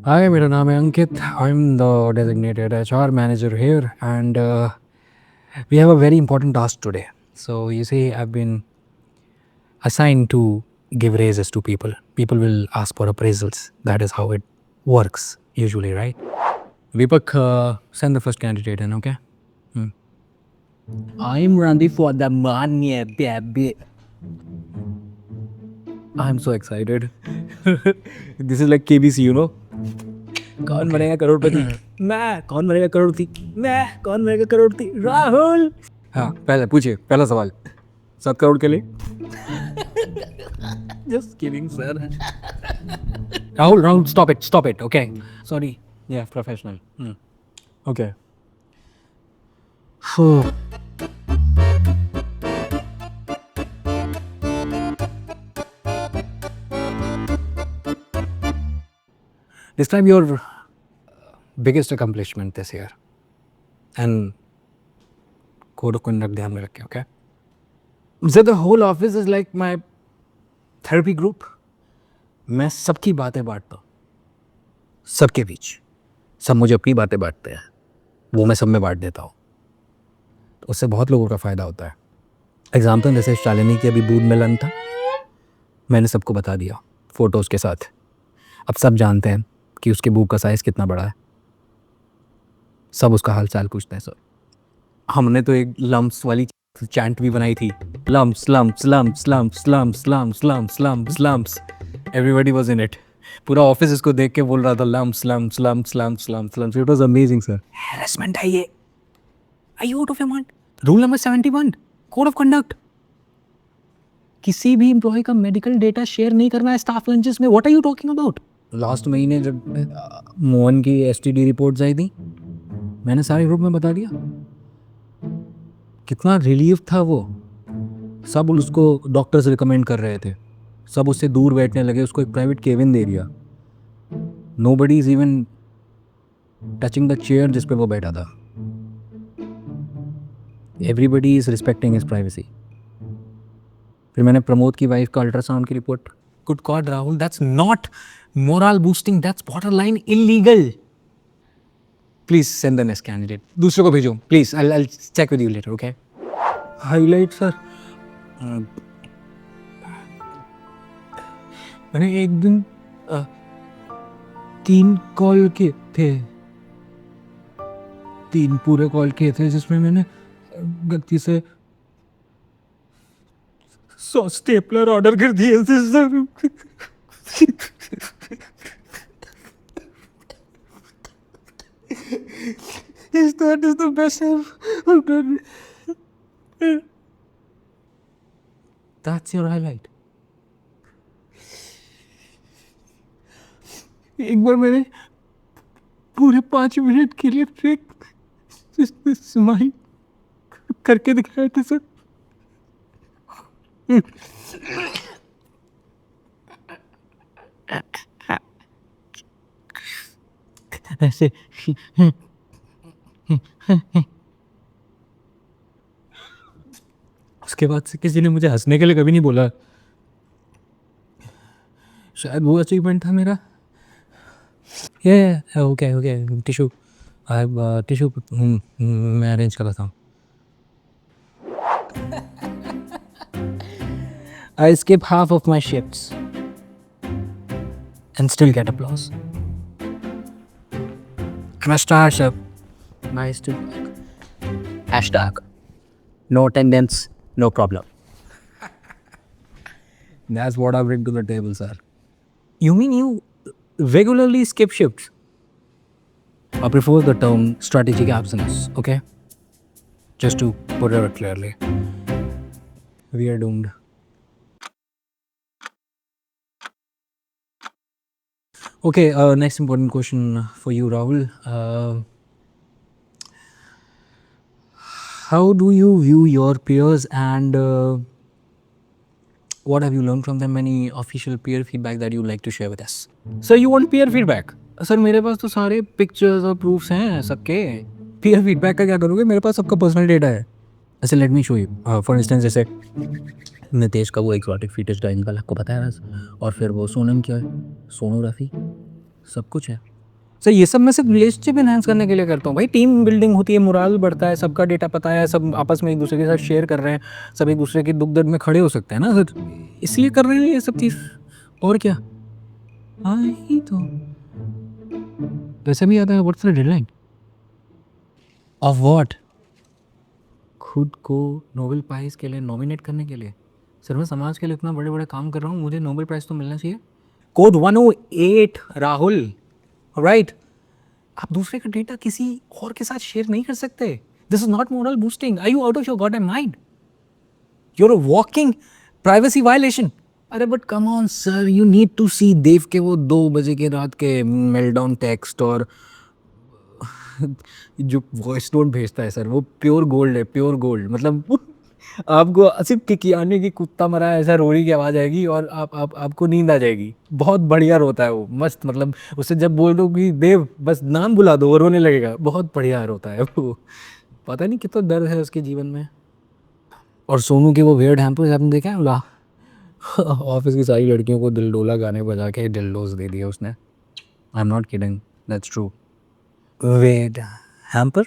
Hi, मेरा नाम है अंकित. I'm the designated HR manager here, and we have a very important task today. So you see, I've been assigned to give raises to people. People will ask for appraisals. That is how it works usually, right? Vipak, send the first candidate in, okay? I'm ready for the money, baby. I'm so excited. This is like KBC, you know? कौन बनेगा करोड़पति? मैं. कौन बनेगा करोड़पति? मैं. कौन बनेगा करोड़पति? राहुल. हाँ, पहले पूछिए, पहला सवाल. 7 करोड़ के लिए? Just kidding, sir. Rahul, stop it, okay? Sorry. Yeah, professional. Okay. Describe your biggest accomplishment this year and code of conduct ध्यान में रखें, okay? So the whole office is like my therapy group. मैं सबकी बातें बांटता हूँ, सबके बीच. सब मुझे अपनी बातें बांटते हैं, वो मैं सब में बांट देता हूँ. उससे बहुत लोगों का फ़ायदा होता है. एग्जाम्पल जैसे शालिनी की अभी बूंद मिलन था, मैंने सबको बता दिया फ़ोटोज़ के साथ. अब सब जानते हैं कि उसके बूब का साइज़ कितना बड़ा है. सब उसका हाल चाल पूछते हैं. सर, हमने तो एक लम्प्स वाली चैंट भी बनाई थी. Lumps lumps lumps lumps lumps lumps lumps lumps lumps. Everybody was in it. पूरा ऑफिस इसको देख के बोल रहा था lumps lumps lumps lumps lumps lumps. It was amazing sir. Harassment है ये. Are you out of your mind? Rule number 71 code of conduct. किसी भी एम्प्लॉय का मेडिकल डेटा शेयर नहीं करना है स्टाफ लंचेस में. What are you talking about? Last महीने जब मोहन की STD रिपोर्ट्स आई थी, मैंने सारे ग्रुप में बता दिया. कितना रिलीफ था वो. सब उसको डॉक्टर्स रिकमेंड कर रहे थे. सब उससे दूर बैठने लगे. उसको एक प्राइवेट केबिन दे दिया. Nobody is even touching the chair जिस पे वो बैठा था. Everybody is respecting his privacy. फिर मैंने प्रमोद की वाइफ का अल्ट्रासाउंड की report. Good God Rahul, that's not moral boosting, that's borderline illegal. Please send the next candidate. दूसरे को भेजो please. I check with you later, okay? Highlight sir. मैंने एक दिन 3 कॉल किए थे. 3 पूरे कॉल किए थे जिसमें मैंने गलती से 100 स्टेपलर ऑर्डर कर दिए थे sir. That is the best I've done. That's your highlight. एक बार मैंने पूरे 5 मिनट के लिए ट्रिक स्माइल करके दिखाए थे सर. ऐसे उसके बाद से किसी ने मुझे हंसने के लिए कभी नहीं बोला. शायद वो अचीवमेंट था मेरा. ये ओके टिशू. टिशू मैं अरेंज कर रहा हूँ. I skip half of my shifts and still get applause. I'm a startup. Nice to hashtag no attendance, no problem. That's what I bring to the table, sir. You mean you regularly skip shifts? I prefer the term strategic absence, okay? Just to put it clearly. We are doomed. Okay, next important question for you, Rahul. How do you view your peers and what have you learned from them? Any official peer feedback that you'd like to share with us? Sir, you want peer feedback? Sir, मेरे पास तो सारे pictures और proofs हैं सबके. Peer feedback का क्या करोगे? मेरे पास सबका personal data है. ऐसे let me show you. For instance, जैसे नितेश का वो एक्सोटिक फीटस का इनका आपको पता है ना, और फिर वो सोनम क्या है, सोनोग्राफी, सब कुछ है। सर ये सब मैं सिर्फ रिलेशनशिप एनहांस करने के लिए करता हूँ भाई। टीम बिल्डिंग होती है, मोराल बढ़ता है, सबका डेटा पता है, सब आपस में एक दूसरे के साथ शेयर कर रहे हैं, सब एक दूसरे के दुख दर्द में खड़े हो सकते हैं ना सर, इसलिए कर रहे हैं ये सब चीज़, और क्या। हाँ ही तो वैसे भी आता है, what's the deadline of what? खुद को नोबेल प्राइज़ के लिए नॉमिनेट करने के लिए। सर मैं समाज के लिए इतना बड़े बड़े काम कर रहा हूँ, मुझे नोबेल प्राइज़ तो मिलना चाहिए। Code 108 Rahul, right? आप दूसरे का डेटा किसी और के साथ शेयर नहीं कर सकते। This is not moral boosting. Are you out of your goddamn mind? You're a walking privacy violation. अरे but come on sir, you need to see Dev के वो 2 बजे के रात के मेल्टडाउन टेक्स्ट, और जो वॉइस नोट भेजता है सर, वो प्योर गोल्ड है, प्योर गोल्ड। मतलब आपको सिर्फ किकियाने की कुत्ता मरा है ऐसा रोने की आवाज़ आएगी और आपको नींद आ जाएगी। बहुत बढ़िया रोता है वो, मस्त। मतलब उससे जब बोल दो कि देव बस नाम बुला दो, वो रोने लगेगा। बहुत बढ़िया रोता है वो। पता नहीं कितना दर्द है उसके जीवन में। और सोनू के वो वेयर्ड हैम्पर्स आपने देखा है? ला ऑफिस की सारी लड़कियों को दिलडोला गाने बजा के दिलडोज दे दिए उसने। I am not kidding, that's true. Weird hamper,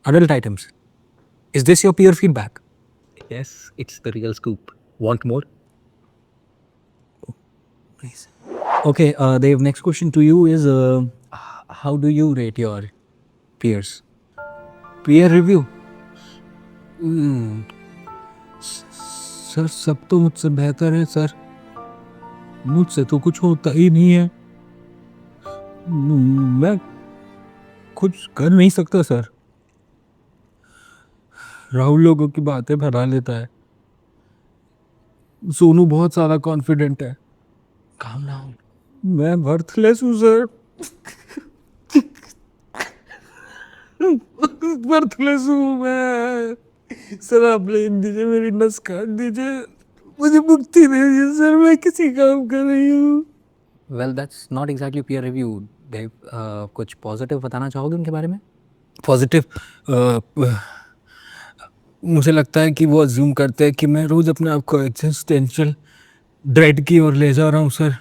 adult items. Is this your peer feedback? Yes, it's the real scoop. Want more? Please. Okay, Dave, next question to you is how do you rate your peers? Peer review? Sir सब तो मुझसे बेहतर है sir, मुझसे तो कुछ होता ही नहीं है, मैं कुछ कर नहीं सकता सर। राहुल लोगों की बातें भरा लेता है, सोनू बहुत ज़्यादा कॉन्फिडेंट है। Calm down. मैं वर्थलेस हूँ सर, वर्थलेस हूँ मैं। सर आप लिख दीजिए, मेरी नस काट दीजिए, मुझे मुक्ति दे दीजिए सर, मैं किसी काम कर रही हूँ। Well that's not exactly peer review. Dev, कुछ पॉजिटिव बताना चाहोगे उनके बारे में? पॉजिटिव, मुझे लगता है कि वो अज्यूम करते हैं कि मैं रोज़ अपने आप को एक्जिस्टेंशियल ड्रेड की ओर ले जा रहा हूँ सर।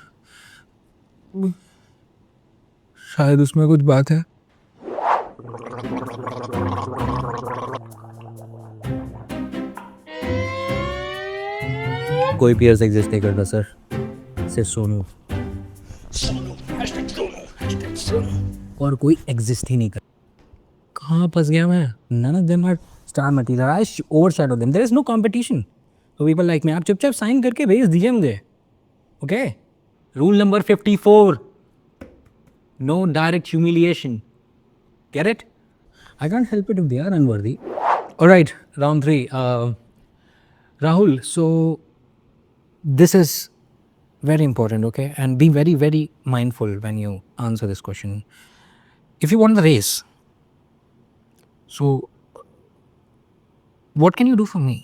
शायद उसमें कुछ बात है। कोई peers exist नहीं करता सर, सिर्फ सोनू। और कोई एग्जिस्ट ही नहीं करता। कहाँ फंस गया मैं? None of them are star material. I overshadow them. There is no competition. So people like me, आप चुपचाप साइन करके भेज दीजिए मुझे। Okay? Rule number 54, no direct humiliation. Get it? I can't help it if they are unworthy. All right, round 3. Rahul, so this is very important, okay? And be very, very mindful when you answer this question. If you won the race, so what can you do for me?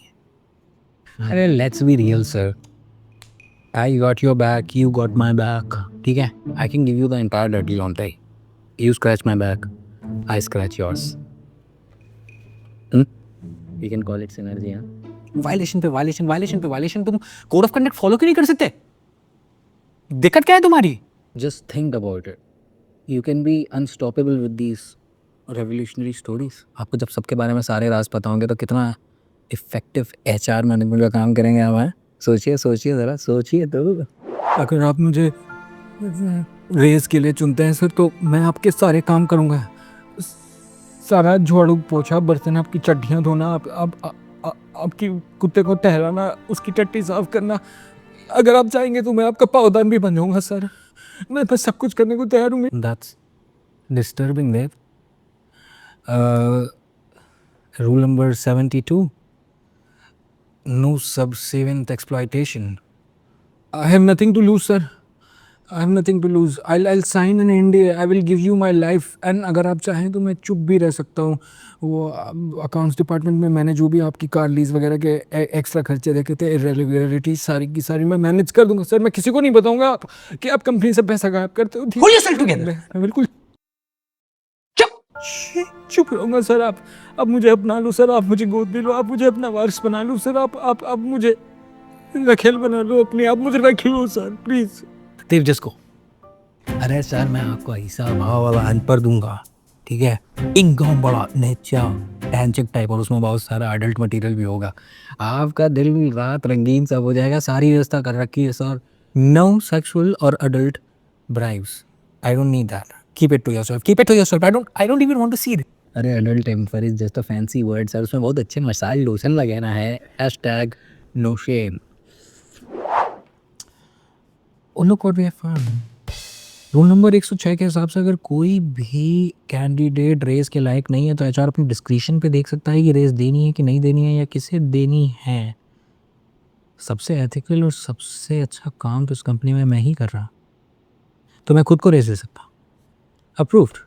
Let's be real, sir. I got your back, you got my back. ठीक है? I can give you the entire dirty laundry. You scratch my back, I scratch yours. We can call it synergy, हाँ? Violation पे violation, violation पे violation. तुम code of conduct follow क्यों नहीं कर सकते? दिक्कत क्या है तुम्हारी? Just think about it. You can be unstoppable with these revolutionary stories. आपको जब सबके बारे में सारे राज पता होंगे तो कितना इफेक्टिव HR मैनेजमेंट का काम करेंगे आप, हैं? सोचिए सोचिए ज़रा, सोचिए तो। अगर आप मुझे रेस के लिए चुनते हैं सर, तो मैं आपके सारे काम करूँगा। सारा झाड़ू पोछा बर्तन, आपकी चड्डियाँ धोना, आपकी कुत्ते को टहलाना, उसकी टट्टी साफ करना। अगर आप चाहेंगे तो मैं आपका पावदान भी बन जाऊँगा सर। मैं बस सब कुछ करने को तैयार हूँ। That's disturbing Dev. Rule number 72, no subservient exploitation. I have nothing to lose, sir. I have nothing to lose. I'll sign an NDA. I will give you my life. And अगर आप चाहें तो मैं चुप भी रह सकता हूँ। वो अकाउंट्स डिपार्टमेंट में मैंने जो भी आपकी कार लीज वगैरह के एक्स्ट्रा खर्चे देखे थे, इरेगुलरिटी सारी की सारी मैं मैनेज कर दूंगा सर। मैं किसी को नहीं बताऊंगा कि आप कंपनी से पैसा गायब करते हो। Pull yourself together. मैं बिल्कुल चुप रहूंगा सर। आप अब मुझे अपना लो सर, आप मुझे गोद में लो, आप मुझे अपना वारिस बना लो सर, आप अब मुझे रखेल बना लो अपनी, आप मुझे रख लो सर प्लीज। देव जिसको, अरे सर मैं आपको ऐसा भाव वाला अनपढ़ दूंगा, ठीक है, इनकम बड़ा नेचा टैंचिक टाइप, और उसमें बहुत सारा अडल्ट मटेरियल भी होगा। आपका दिल रात रंगीन सब हो जाएगा, सारी व्यवस्था कर रखी है सर। नो सेक्सुअल और adult bribes, I don't need that, keep it to yourself, keep it to yourself, I don't even want to see it. अरे adult temper is just a fancy word sir, उसमें बहुत अच्छे massage lotion लगाना है, hashtag no shame. Oh, look what we have found. Rule number 106 के हिसाब से अगर कोई भी कैंडिडेट रेस के लायक नहीं है तो एचआर अपनी डिस्क्रिप्शन पे देख सकता है कि रेस देनी है कि नहीं देनी है या किसे देनी है। सबसे एथिकल और सबसे अच्छा काम तो इस कंपनी में मैं ही कर रहा, तो मैं खुद को रेस दे सकता। अप्रूव्ड।